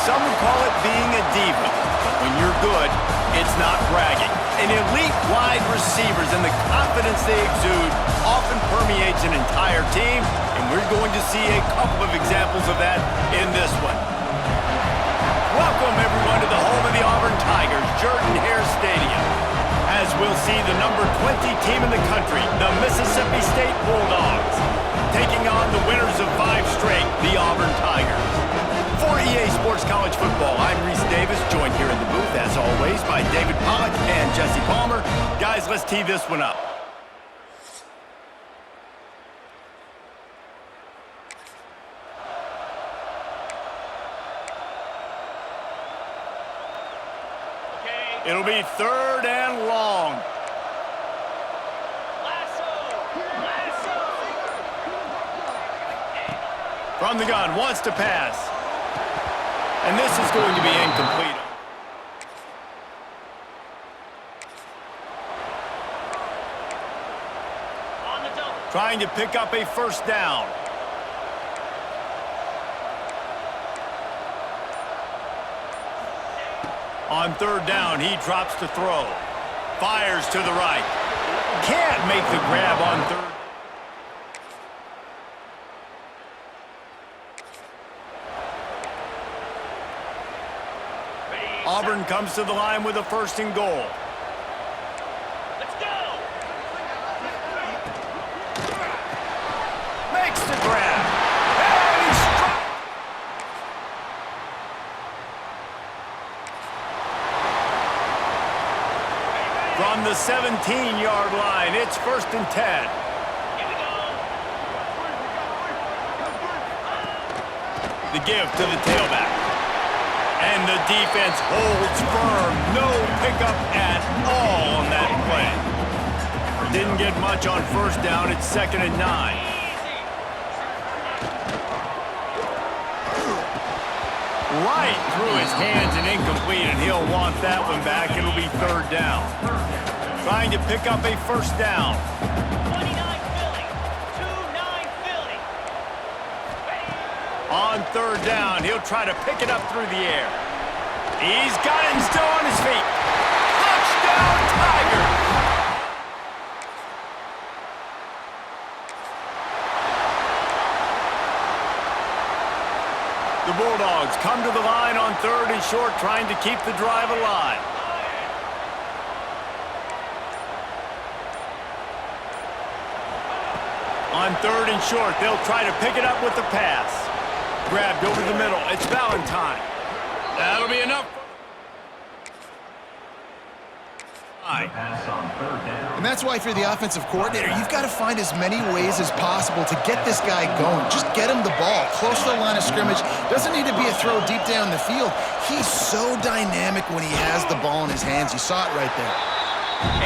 Some would call it being a diva. But when you're good, it's not bragging. And elite wide receivers and the confidence they exude often permeates an entire team, and we're going to see a couple of examples of that in this one. Welcome, everyone, to the home of the Auburn Tigers, Jordan-Hare Stadium, as we'll see the number 20 team in the country, the Mississippi State Bulldogs, taking on the winners of 5 straight, the Auburn Tigers. For EA Sports College Football, I'm Reese Davis, joined here in the booth, as always, by David Pollack and Jesse Palmer. Guys, let's tee this one up. It'll be 3rd and long. From the gun, wants to pass. And this is going to be incomplete. Trying to pick up a 1st down. On 3rd down, he drops to throw. Fires to the right. Can't make the grab on 3rd. Auburn comes to the line with a 1st and goal. Let's go! Makes the grab. And he struck. From the 17-yard line, it's 1st and 10. The give to the tailback. And the defense holds firm. No pickup at all on that play. Didn't get much on 1st down. It's 2nd and 9. Right through his hands and incomplete, and he'll want that one back. It'll be 3rd down. Trying to pick up a 1st down. 29 Philly. 2-9 Philly. On 3rd down, he'll try to pick it up through the air. He's got it and still on his feet. Touchdown, Tigers! The Bulldogs come to the line on 3rd and short, trying to keep the drive alive. On 3rd and short, they'll try to pick it up with the pass. Grabbed over the middle. It's Valentine. That'll be enough. And that's why if you're the offensive coordinator, you've got to find as many ways as possible to get this guy going. Just get him the ball close to the line of scrimmage. Doesn't need to be a throw deep down the field. He's so dynamic when he has the ball in his hands. You saw it right there.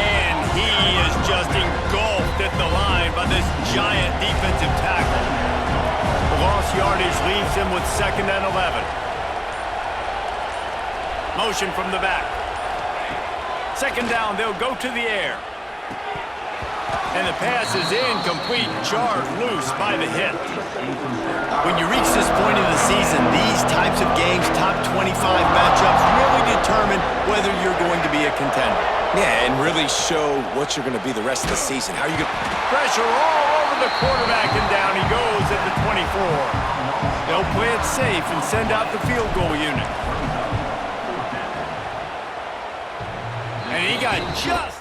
And he is just engulfed at the line by this giant defensive tackle. The lost yardage leaves him with 2nd and 11. Motion from the back. 2nd down, they'll go to the air. And the pass is incomplete, jarred loose by the hit. When you reach this point in the season, these types of games, top 25 matchups, really determine whether you're going to be a contender. Yeah, and really show what you're going to be the rest of the season. How are you going to... Pressure all over the quarterback, and down he goes at the 24. They'll play it safe and send out the field goal unit. And he got just...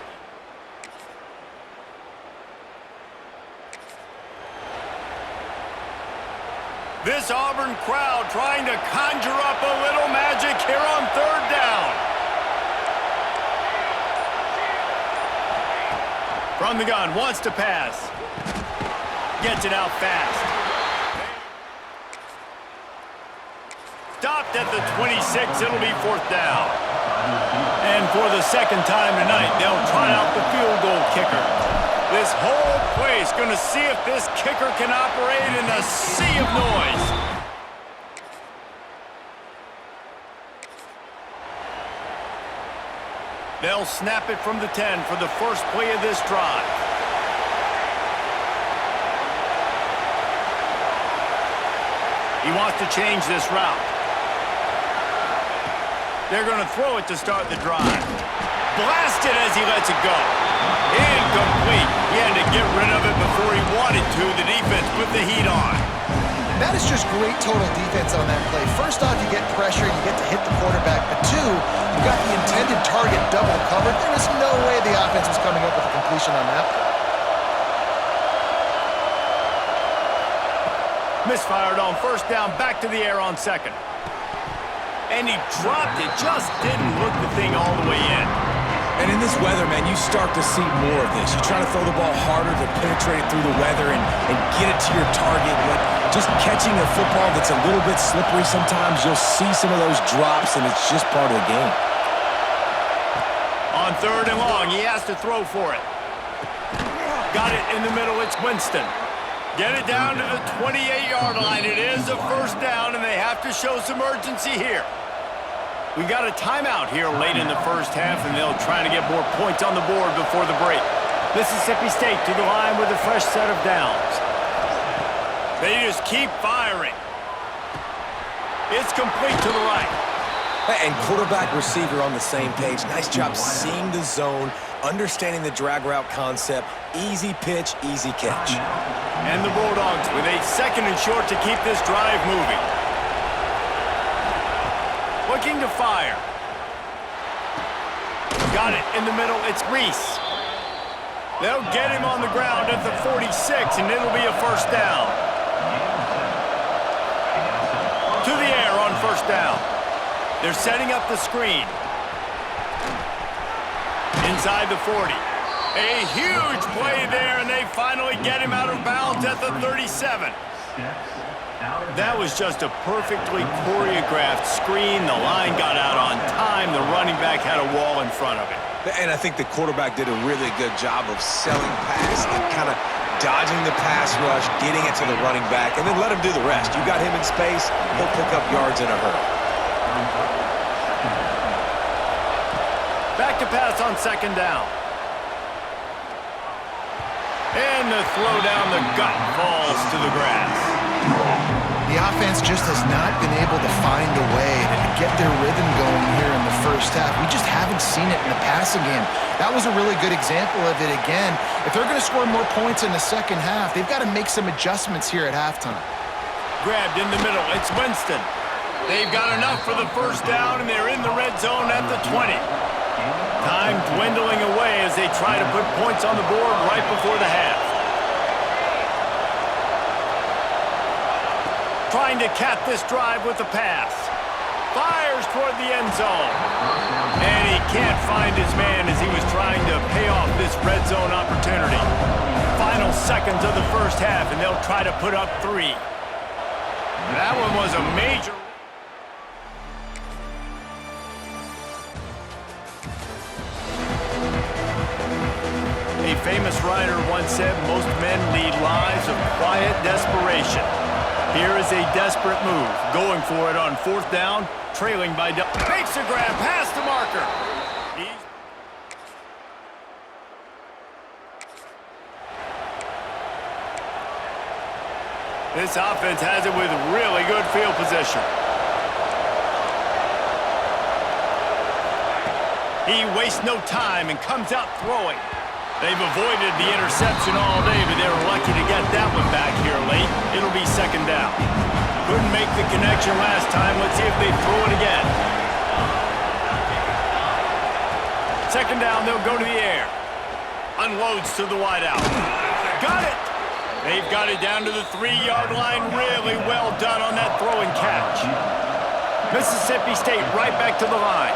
This Auburn crowd trying to conjure up a little magic here on 3rd down. From the gun, wants to pass. Gets it out fast. Stopped at the 26, it'll be 4th down. And for the 2nd time tonight, they'll try out the field goal kicker. This whole place going to see if this kicker can operate in a sea of noise. They'll snap it from the 10 for the first play of this drive. He wants to change this route. They're going to throw it to start the drive. Blasted as he lets it go. Incomplete. He had to get rid of it before he wanted to. The defense put the heat on. That is just great total defense on that play. First off, you get pressure, you get to hit the quarterback. But two, you got the intended target double covered. There was no way the offense was coming up with a completion on that. Misfired on first down, back to the air on second. And he dropped it, just didn't look the thing all the way in. And in this weather, man, you start to see more of this. You try to throw the ball harder to penetrate it through the weather and get it to your target. But just catching a football that's a little bit slippery sometimes, you'll see some of those drops, and it's just part of the game. On third and long, he has to throw for it. Got it in the middle, it's Winston. Get it down to the 28-yard line. It is a first down, and they have to show some urgency here. We got a timeout here late in the first half, and they'll try to get more points on the board before the break. Mississippi State to the line with a fresh set of downs. They just keep firing. It's complete to the right. And quarterback, receiver on the same page. Nice job seeing the zone, understanding the drag route concept. Easy pitch, easy catch. And the Bulldogs with a second and short to keep this drive moving. Looking to fire. Got it in the middle, it's Reese. They'll get him on the ground at the 46, and it'll be a first down. To the air on first down. They're setting up the screen. Inside the 40. A huge play there, and they finally get him out of bounds at the 37. That was just a perfectly choreographed screen. The line got out on time. The running back had a wall in front of it. And I think the quarterback did a really good job of selling pass and kind of dodging the pass rush, getting it to the running back, and then let him do the rest. You got him in space, he'll pick up yards in a hurry. Back to pass on second down. And the throw down the gut falls to the grass. The offense just has not been able to find a way to get their rhythm going here in the first half. We just haven't seen it in the passing game. That was a really good example of it again. If they're going to score more points in the second half, they've got to make some adjustments here at halftime. Grabbed in the middle, it's Winston. They've got enough for the first down, and they're in the red zone at the 20. Time dwindling away as they try to put points on the board right before the half. Trying to cap this drive with the pass. Fires toward the end zone. And he can't find his man as he was trying to pay off this red zone opportunity. Final seconds of the first half, and they'll try to put up 3. That one was a major... A famous writer once said, most men lead lives of quiet desperation. Here is a desperate move, going for it on fourth down, trailing by... Makes a grab, past the marker. This offense has it with really good field position. He wastes no time and comes out throwing. They've avoided the interception all day, but they were lucky to get that one back here late. It'll be second down. Couldn't make the connection last time. Let's see if they throw it again. Second down, they'll go to the air. Unloads to the wideout. Got it! They've got it down to the 3-yard line. Really well done on that throw and catch. Mississippi State right back to the line.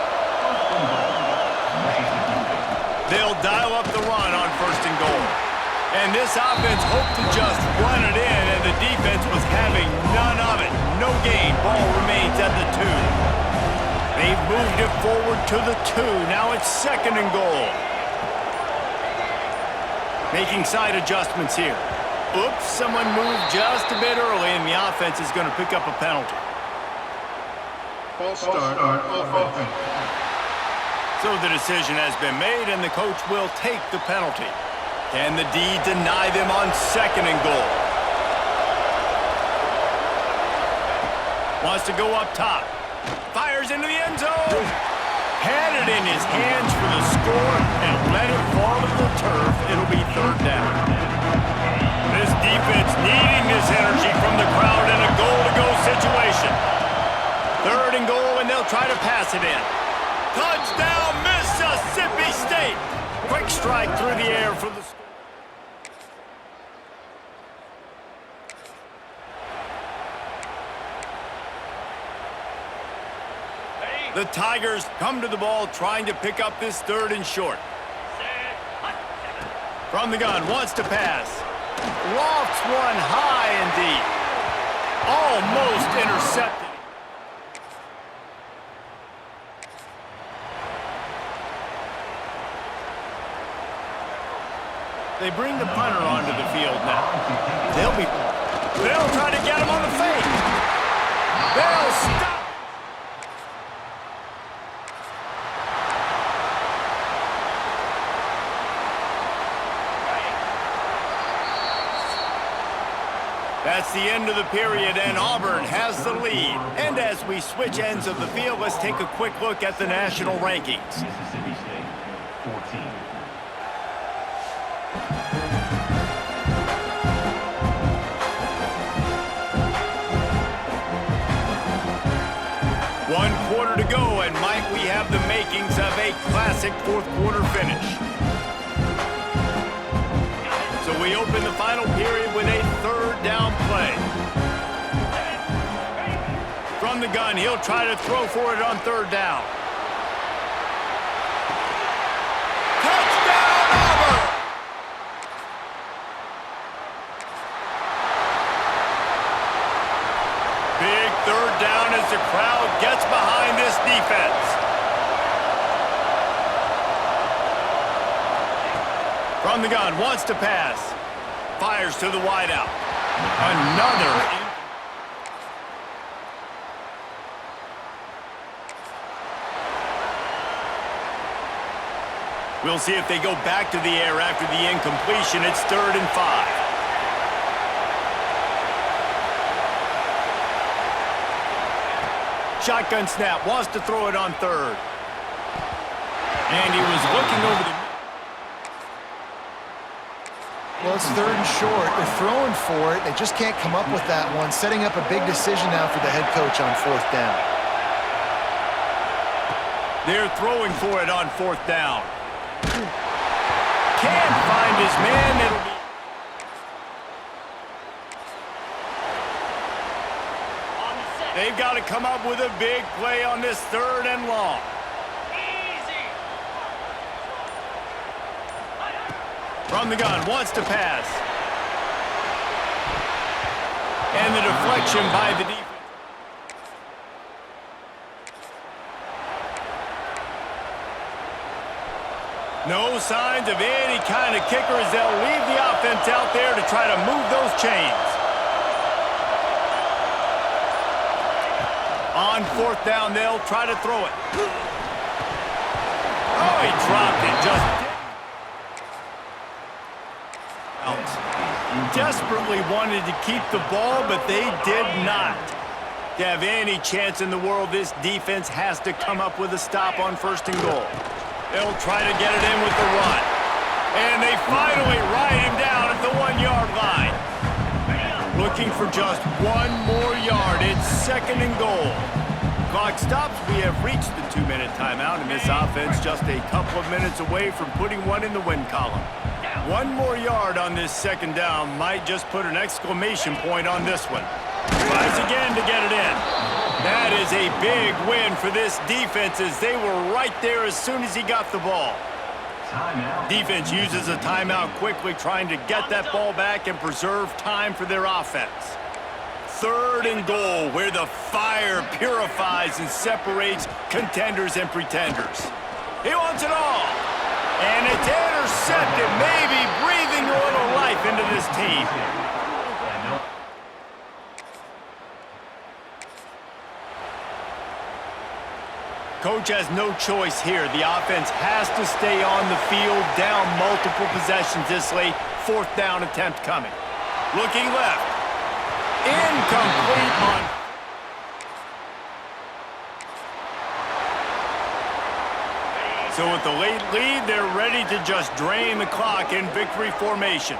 They'll dial up the run on first and goal. And this offense hoped to just run it in, and the defense was having none of it. No gain. Ball remains at the 2. They've moved it forward to the 2. Now it's second and goal. Making side adjustments here. Oops, someone moved just a bit early, and the offense is going to pick up a penalty. False start on offense. So the decision has been made, and the coach will take the penalty. Can the D deny them on second and goal? Wants to go up top. Fires into the end zone. Had it in his hands for the score and let it fall to the turf. It'll be third down. This defense needing this energy from the crowd in a goal-to-go situation. Third and goal, and they'll try to pass it in. Touchdown, Mississippi State. Quick strike through the air for the score. The Tigers come to the ball trying to pick up this third and short. From the gun, wants to pass. Lofts one high and deep. Almost intercepted. They bring the punter onto the field now. They'll try to get him on the fake. They'll stop. That's the end of the period, and Auburn has the lead. And as we switch ends of the field, let's take a quick look at the national rankings. Mississippi State, 14. One quarter to go, and might we have the makings of a classic fourth quarter finish. So we open the final period with a third down play. From the gun, he'll try to throw for it on third down. Touchdown, Auburn! Big third down as the crowd gets behind this defense. From the gun, wants to pass. Fires to the wideout. Another. We'll see if they go back to the air after the incompletion. It's 3rd and 5. Shotgun snap, wants to throw it on third. And he was looking over the... Well, it's 3rd and short. They're throwing for it. They just can't come up with that one. Setting up a big decision now for the head coach on 4th down. They're throwing for it on 4th down. Can't find his man. It'll be... They've got to come up with a big play on this 3rd and long. From the gun, wants to pass. And the deflection by the defense. No signs of any kind of kicker as they'll leave the offense out there to try to move those chains. On 4th down, they'll try to throw it. Oh, he dropped it just... Desperately wanted to keep the ball, but they did not. To have any chance in the world, this defense has to come up with a stop on 1st and goal. They'll try to get it in with the run. And they finally ride him down at the 1-yard line. Looking for just one more yard. It's 2nd and goal. Clock stops. We have reached the 2-minute timeout, and this offense just a couple of minutes away from putting one in the win column. One more yard on this 2nd down might just put an exclamation point on this one. Tries again to get it in. That is a big win for this defense as they were right there as soon as he got the ball. Timeout. Defense uses a timeout quickly, trying to get that ball back and preserve time for their offense. 3rd and goal, where the fire purifies and separates contenders and pretenders. He wants it all. And it's intercepted, maybe breathing a little life into this team. Coach has no choice here. The offense has to stay on the field, down multiple possessions this late. 4th down attempt coming. Looking left. Incomplete on... So with the late lead, they're ready to just drain the clock in victory formation.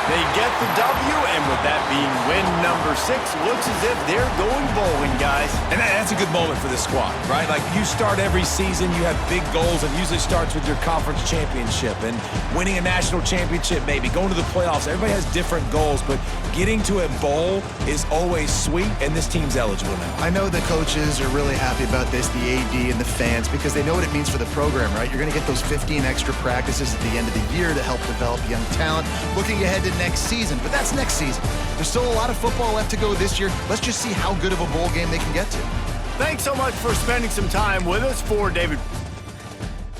They get the W, and with that being win number 6, looks as if they're going bowling, guys. And that's a good moment for this squad, right? Like, you start every season, you have big goals, and usually starts with your conference championship and winning a national championship, maybe going to the playoffs. Everybody has different goals, but getting to a bowl is always sweet, and this team's eligible now. I know the coaches are really happy about this, the AD and the fans, because they know what it means for the program, right? You're going to get those 15 extra practices at the end of the year to help develop young talent. Looking ahead to next season, but that's next season. There's still a lot of football left to go this year. Let's just see how good of a bowl game they can get to. Thanks so much for spending some time with us. For David